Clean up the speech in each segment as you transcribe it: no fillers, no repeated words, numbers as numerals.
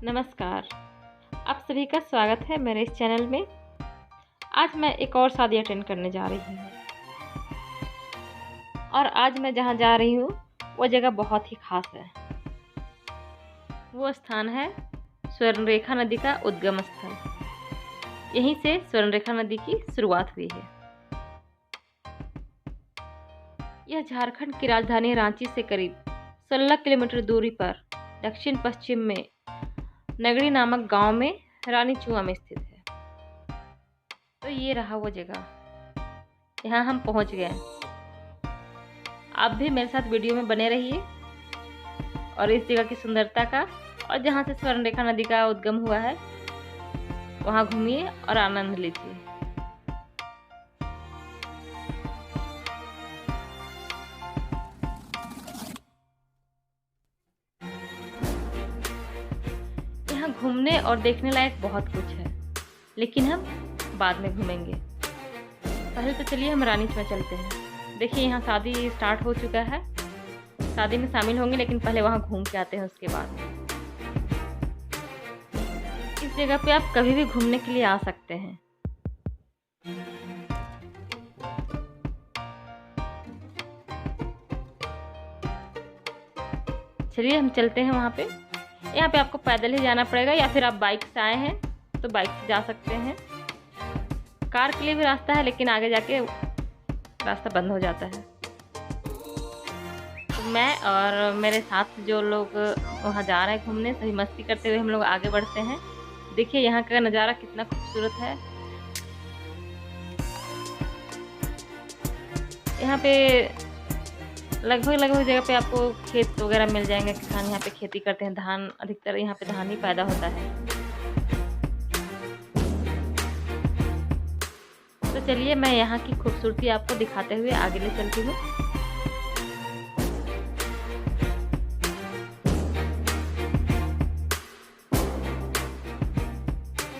नमस्कार। आप सभी का स्वागत है मेरे इस चैनल में। आज मैं एक और शादी अटेंड करने जा रही हूँ और आज मैं जहाँ जा रही हूँ वो जगह बहुत ही खास है। वो स्थान है स्वर्णरेखा नदी का उद्गम स्थल। यहीं से स्वर्णरेखा नदी की शुरुआत हुई है। यह झारखंड की राजधानी रांची से करीब 16 किलोमीटर दूरी पर दक्षिण पश्चिम में नगरी नामक गांव में रानीचुआ में स्थित है। तो ये रहा वो जगह, यहाँ हम पहुंच गए। आप भी मेरे साथ वीडियो में बने रहिए और इस जगह की सुंदरता का और जहाँ से स्वर्णरेखा नदी का उद्गम हुआ है वहाँ घूमिए और आनंद लीजिए। यहाँ घूमने और देखने लायक बहुत कुछ है, लेकिन हम बाद में घूमेंगे। पहले तो चलिए हम रानीच में चलते हैं। देखिए यहाँ शादी स्टार्ट हो चुका है, शादी में शामिल होंगे, लेकिन पहले वहाँ घूम के आते हैं। उसके बाद इस जगह पे आप कभी भी घूमने के लिए आ सकते हैं। चलिए हम चलते हैं वहाँ पे। यहाँ पे आपको पैदल ही जाना पड़ेगा या फिर आप बाइक से आए हैं तो बाइक से जा सकते हैं। कार के लिए भी रास्ता है, लेकिन आगे जाके रास्ता बंद हो जाता है। तो मैं और मेरे साथ जो लोग वहाँ जा रहे हैं घूमने, सभी मस्ती करते हुए हम लोग आगे बढ़ते हैं। देखिए यहाँ का नज़ारा कितना खूबसूरत है। यहाँ पे लगभग जगह पे आपको खेत वगैरह मिल जाएंगे। किसान यहाँ पे खेती करते हैं, धान, अधिकतर यहाँ पे धान ही पैदा होता है। तो चलिए मैं यहाँ की खूबसूरती आपको दिखाते हुए आगे ले चलती हूँ।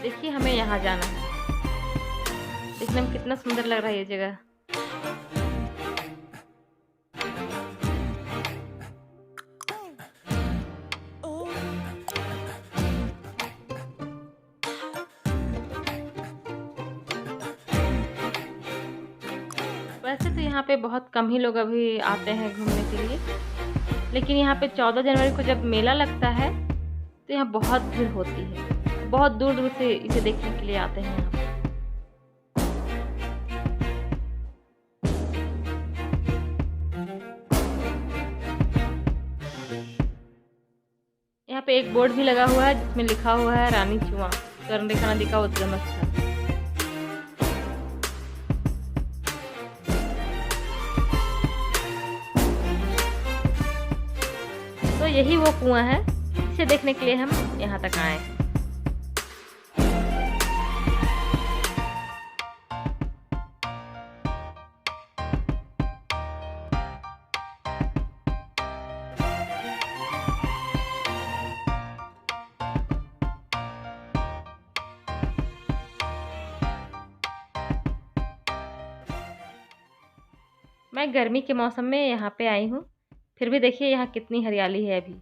देखिए हमें यहाँ जाना है। देखने में कितना सुंदर लग रहा है ये जगह। वैसे तो यहाँ पे बहुत कम ही लोग अभी आते हैं घूमने के लिए, लेकिन यहाँ पे 14 जनवरी को जब मेला लगता है तो यहाँ बहुत भीड़ होती है। बहुत दूर दूर से इसे देखने के लिए आते हैं यहाँ पे। यहाँ पे एक बोर्ड भी लगा हुआ है जिसमें लिखा हुआ है रानीचुआ, स्वर्णरेखा नदी का उद्गम स्थल। तो यही वो कुआं है जिसे देखने के लिए हम यहाँ तक आए हैं। मैं गर्मी के मौसम में यहाँ पे आई हूँ, फिर भी देखिए यहाँ कितनी हरियाली है। अभी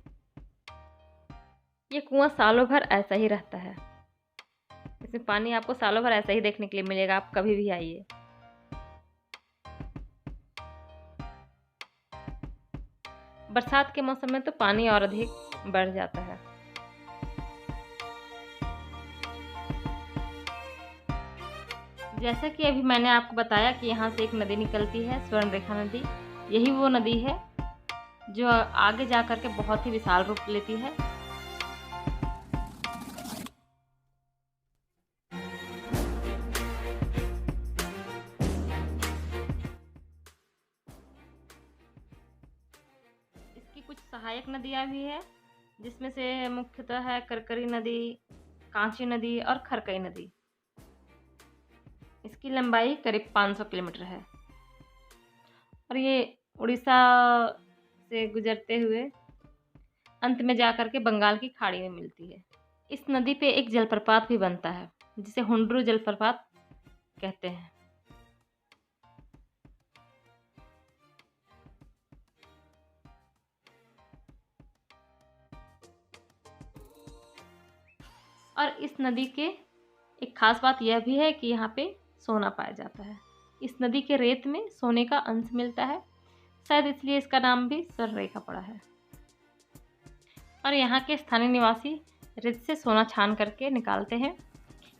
ये कुआं सालों भर ऐसा ही रहता है। इसमें पानी आपको सालों भर ऐसा ही देखने के लिए मिलेगा। आप कभी भी आइए। बरसात के मौसम में तो पानी और अधिक बढ़ जाता है। जैसा कि अभी मैंने आपको बताया कि यहाँ से एक नदी निकलती है, स्वर्णरेखा नदी। यही वो नदी है जो आगे जा कर के बहुत ही विशाल रूप लेती है। इसकी कुछ सहायक नदियाँ भी है, जिसमें से मुख्यतः है करकरी नदी, कांची नदी और खरकई नदी। इसकी लंबाई करीब 500 किलोमीटर है और ये उड़ीसा से गुजरते हुए अंत में जाकर के बंगाल की खाड़ी में मिलती है। इस नदी पे एक जलप्रपात भी बनता है जिसे हुंड्रू जलप्रपात कहते हैं। और इस नदी के एक ख़ास बात यह भी है कि यहाँ पे सोना पाया जाता है। इस नदी के रेत में सोने का अंश मिलता है, शायद इसलिए इसका नाम भी स्वर्णरेखा पड़ा है। और यहाँ के स्थानीय निवासी रेत से सोना छान करके निकालते हैं।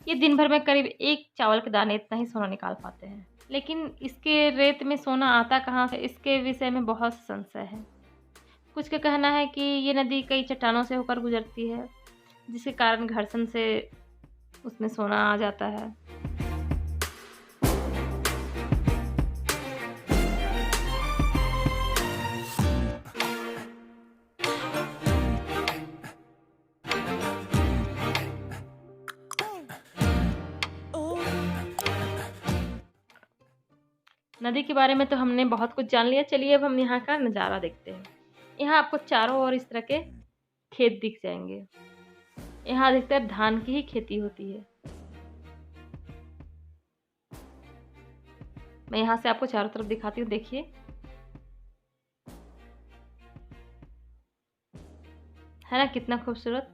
ये दिन भर में करीब 1 चावल के दाने इतना ही सोना निकाल पाते हैं। लेकिन इसके रेत में सोना आता कहाँ से, इसके विषय में बहुत संशय है। कुछ का कहना है कि ये नदी कई चट्टानों से होकर गुजरती है, जिसके कारण घर्षण से उसमें सोना आ जाता है। नदी के बारे में तो हमने बहुत कुछ जान लिया। चलिए अब हम यहाँ का नज़ारा देखते हैं। यहाँ आपको चारों ओर इस तरह के खेत दिख जाएंगे। यहाँ अधिकतर धान की ही खेती होती है। मैं यहाँ से आपको चारों तरफ दिखाती हूँ, देखिए। है ना कितना खूबसूरत।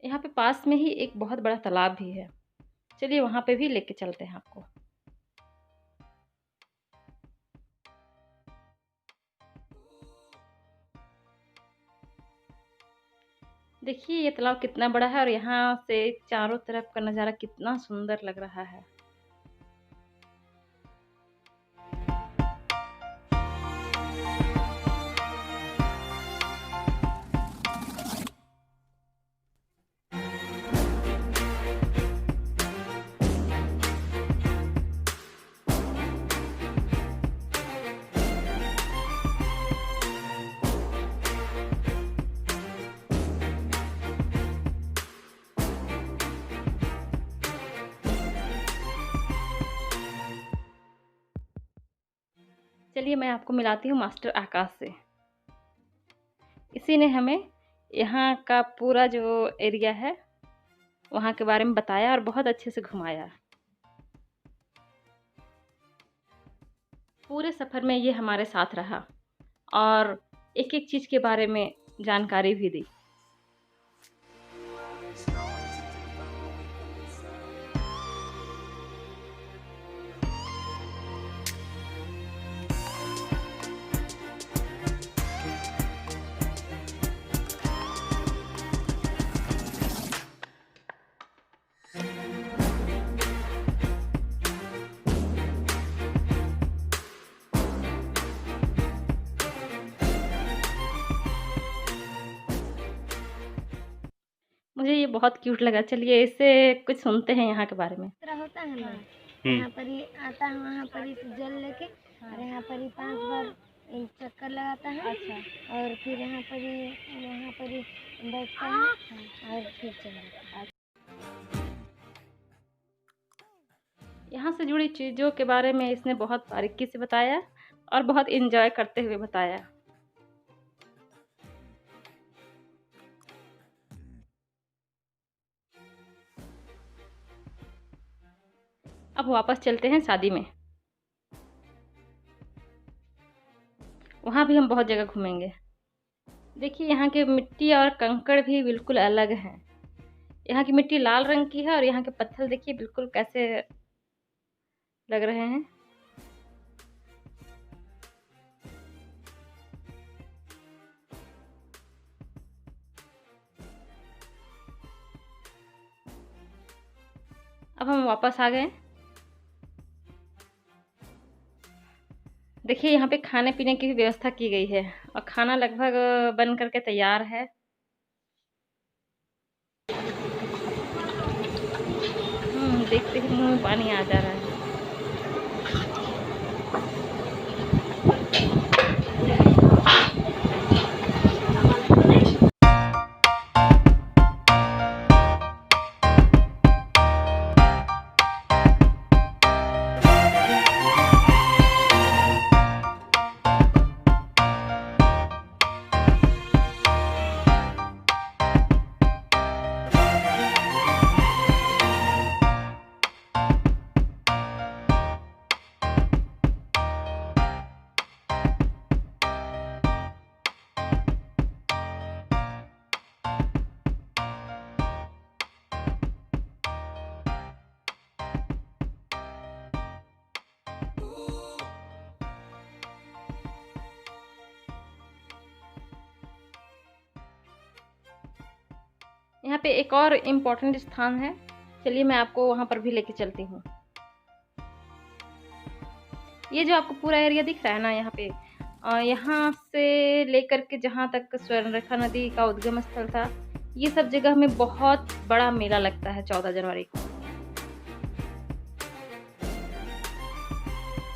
यहाँ पे पास में ही एक बहुत बड़ा तालाब भी है। चलिए वहाँ पे भी लेके चलते हैं आपको। देखिए ये तालाब कितना बड़ा है और यहाँ से चारों तरफ का नज़ारा कितना सुंदर लग रहा है। चलिए मैं आपको मिलाती हूँ मास्टर आकाश से। इसी ने हमें यहाँ का पूरा जो एरिया है वहाँ के बारे में बताया और बहुत अच्छे से घुमाया। पूरे सफ़र में ये हमारे साथ रहा और एक एक चीज़ के बारे में जानकारी भी दी। मुझे ये बहुत क्यूट लगा। चलिए इससे कुछ सुनते हैं यहाँ के बारे में। तरह होता है ना, यहाँ पर ही आता है, वहाँ पर ही जल लेके और यहाँ पर ही 5 बार चक्कर लगाता है। अच्छा। और फिर यहाँ पर ही बैठता है और फिर चल जाता है। यहाँ से जुड़ी चीज़ों के बारे में इसने बहुत बारीकी से बताया और बहुत एंजॉय करते हुए बताया। अब वापस चलते हैं शादी में। वहाँ भी हम बहुत जगह घूमेंगे। देखिए यहाँ की मिट्टी और कंकड़ भी बिल्कुल अलग हैं। यहाँ की मिट्टी लाल रंग की है और यहाँ के पत्थर देखिए बिल्कुल कैसे लग रहे हैं। अब हम वापस आ गए। देखिए यहाँ पे खाने पीने की भी व्यवस्था की गई है और खाना लगभग बन करके तैयार है। देखते ही मुंह में पानी आ जा रहा है। यहाँ पे एक और इम्पोर्टेंट स्थान है, चलिए मैं आपको वहाँ पर भी लेके चलती हूँ। ये जो आपको पूरा एरिया दिख रहा है ना, यहाँ पे यहाँ से लेकर के जहाँ तक स्वर्णरेखा नदी का उद्गम स्थल था, ये सब जगह में बहुत बड़ा मेला लगता है 14 जनवरी को।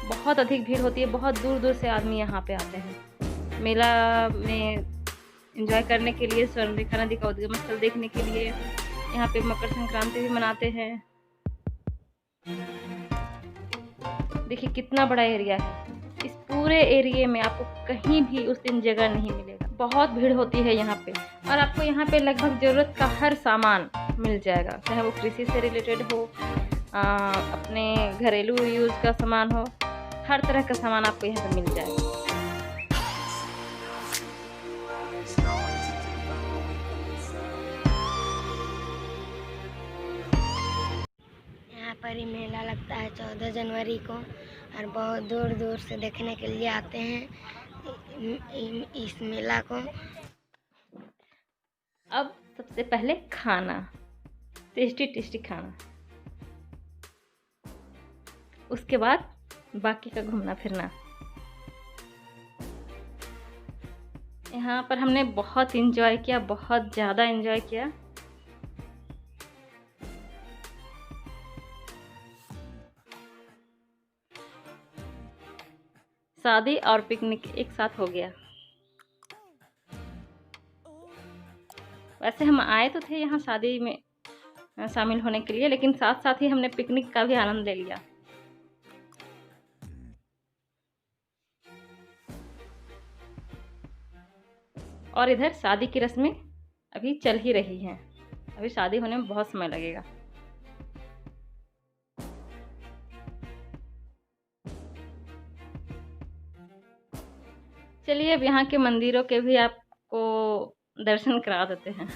बहुत अधिक भीड़ होती है, बहुत दूर दूर से आदमी यहाँ पे आते हैं मेला में एंजॉय करने के लिए, स्वर्णरेखा नदी का उद्गम स्थल देखने के लिए। यहाँ पे मकर संक्रांति भी मनाते हैं। देखिए कितना बड़ा एरिया है। इस पूरे एरिया में आपको कहीं भी उस दिन जगह नहीं मिलेगा। बहुत भीड़ होती है यहाँ पे, और आपको यहाँ पे लगभग ज़रूरत का हर सामान मिल जाएगा, चाहे वो कृषि से रिलेटेड हो, अपने घरेलू यूज़ का सामान हो, हर तरह का सामान आपको यहाँ पे मिल जाएगा। यहाँ पर ही मेला लगता है 14 जनवरी को, और बहुत दूर दूर से देखने के लिए आते हैं इस मेला को। अब सबसे पहले खाना, टेस्टी टेस्टी खाना, उसके बाद बाकी का घूमना फिरना। यहाँ पर हमने बहुत एंजॉय किया, बहुत ज़्यादा एंजॉय किया। शादी और पिकनिक एक साथ हो गया। वैसे हम आए तो थे यहाँ शादी में शामिल होने के लिए, लेकिन साथ साथ ही हमने पिकनिक का भी आनंद ले लिया। और इधर शादी की रस्में अभी चल ही रही हैं, अभी शादी होने में बहुत समय लगेगा। चलिए अब यहाँ के मंदिरों के भी आपको दर्शन करा देते हैं।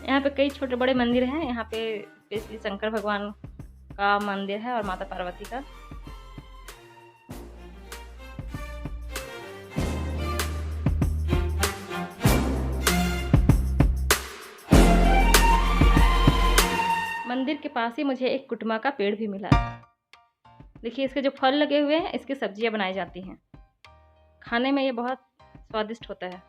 यहाँ पे कई छोटे बड़े मंदिर हैं। यहाँ पे स्पेशली शंकर भगवान का मंदिर है और माता पार्वती का। मंदिर के पास ही मुझे एक कुटुमा का पेड़ भी मिला। देखिए इसके जो फल लगे हुए हैं, इसकी सब्जियां बनाई जाती हैं। खाने में ये बहुत स्वादिष्ट होता है।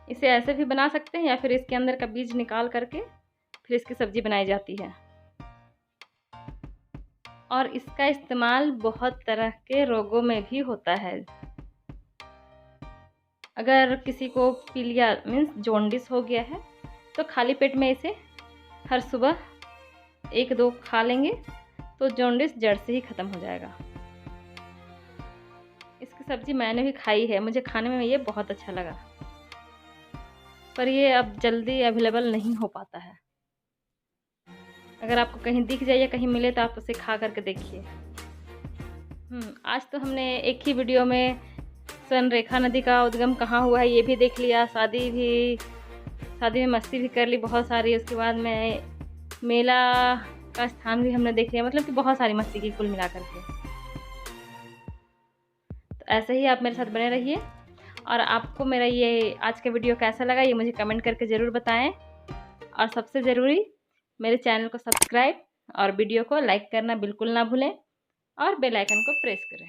इसे ऐसे भी बना सकते हैं, या फिर इसके अंदर का बीज निकाल करके फिर इसकी सब्जी बनाई जाती है। और इसका इस्तेमाल बहुत तरह के रोगों में भी होता है। अगर किसी को पीलिया मीन्स जॉन्डिस हो गया है, तो खाली पेट में इसे हर सुबह 1-2 खा लेंगे तो जॉन्डिस जड़ से ही ख़त्म हो जाएगा। इसकी सब्ज़ी मैंने भी खाई है, मुझे खाने में ये बहुत अच्छा लगा, पर ये अब जल्दी अवेलेबल नहीं हो पाता है। अगर आपको कहीं दिख जाए या कहीं मिले तो आप उसे खा करके देखिए। आज तो हमने एक ही वीडियो में स्वर्णरेखा नदी का उद्गम कहाँ हुआ है ये भी देख लिया, शादी में मस्ती भी कर ली बहुत सारी। उसके बाद में मेला का स्थान भी हमने देख लिया, मतलब कि बहुत सारी मस्ती की कुल मिला करके। तो ऐसे ही आप मेरे साथ बने रहिए, और आपको मेरा ये आज का वीडियो कैसा लगा ये मुझे कमेंट करके ज़रूर बताएं। और सबसे ज़रूरी मेरे चैनल को सब्सक्राइब और वीडियो को लाइक करना बिल्कुल ना भूलें और बेल आइकन को प्रेस करें।